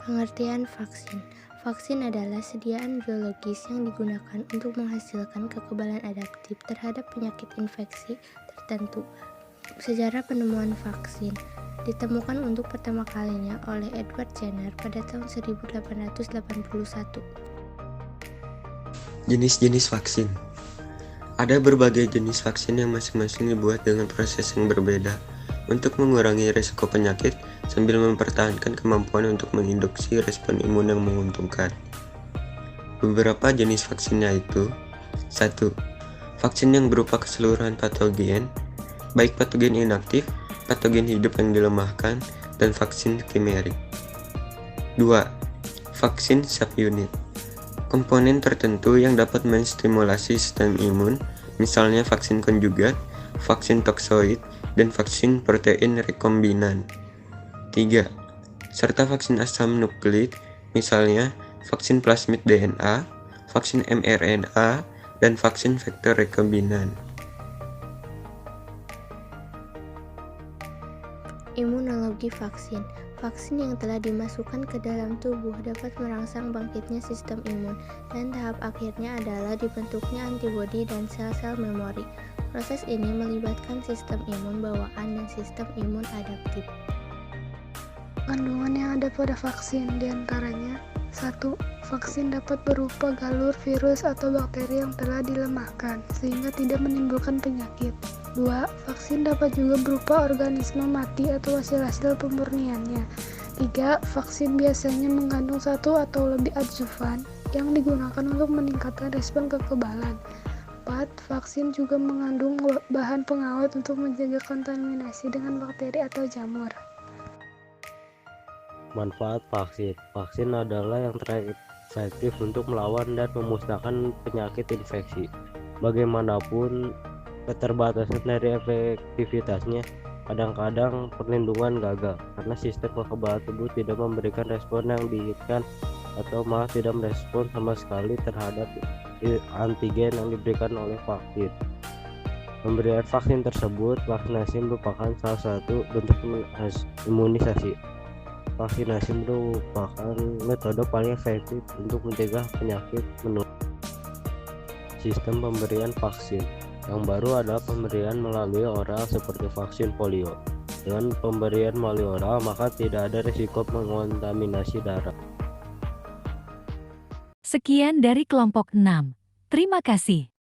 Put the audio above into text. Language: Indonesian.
Pengertian vaksin. Vaksin adalah sediaan biologis yang digunakan untuk menghasilkan kekebalan adaptif terhadap penyakit infeksi tertentu. Sejarah penemuan vaksin ditemukan untuk pertama kalinya oleh Edward Jenner pada tahun 1881. Jenis-jenis vaksin. Ada berbagai jenis vaksin yang masing-masing dibuat dengan proses yang berbeda untuk mengurangi risiko penyakit sambil mempertahankan kemampuan untuk menginduksi respon imun yang menguntungkan. Beberapa jenis vaksinnya itu: 1. Vaksin yang berupa keseluruhan patogen, baik patogen inaktif, patogen hidup yang dilemahkan, dan vaksin chimerik. 2. Vaksin subunit. Komponen tertentu yang dapat menstimulasi sistem imun, misalnya vaksin konjugat, vaksin toksoid, dan vaksin protein rekombinan. 3. Serta vaksin asam nukleik, misalnya vaksin plasmid DNA, vaksin mRNA, dan vaksin vektor rekombinan. Imunologi vaksin. Vaksin yang telah dimasukkan ke dalam tubuh dapat merangsang bangkitnya sistem imun, dan tahap akhirnya adalah dibentuknya antibodi dan sel-sel memori. Proses ini melibatkan sistem imun bawaan dan sistem imun adaptif. Kandungan yang ada pada vaksin diantaranya: 1. Vaksin dapat berupa galur, virus, atau bakteri yang telah dilemahkan, sehingga tidak menimbulkan penyakit. 2. Vaksin dapat juga berupa organisme mati atau hasil-hasil pemurniannya. 3. Vaksin biasanya mengandung satu atau lebih adjuvan yang digunakan untuk meningkatkan respon kekebalan. 4. Vaksin juga mengandung bahan pengawet untuk menjaga kontaminasi dengan bakteri atau jamur. Manfaat vaksin. Vaksin adalah yang terefektif untuk melawan dan memusnahkan penyakit infeksi. Bagaimanapun keterbatasan dari efektivitasnya, kadang-kadang perlindungan gagal karena sistem kekebalan tubuh tidak memberikan respon yang diinginkan atau malah tidak merespon sama sekali terhadap antigen yang diberikan oleh vaksin. Pemberian vaksin tersebut, vaksinasi merupakan salah satu bentuk imunisasi. Vaksinasi merupakan metode paling efektif untuk mencegah penyakit menular. Sistem pemberian vaksin yang baru adalah pemberian melalui oral seperti vaksin polio. Dengan pemberian melalui oral, maka tidak ada risiko mengontaminasi darah. Sekian dari kelompok 6. Terima kasih.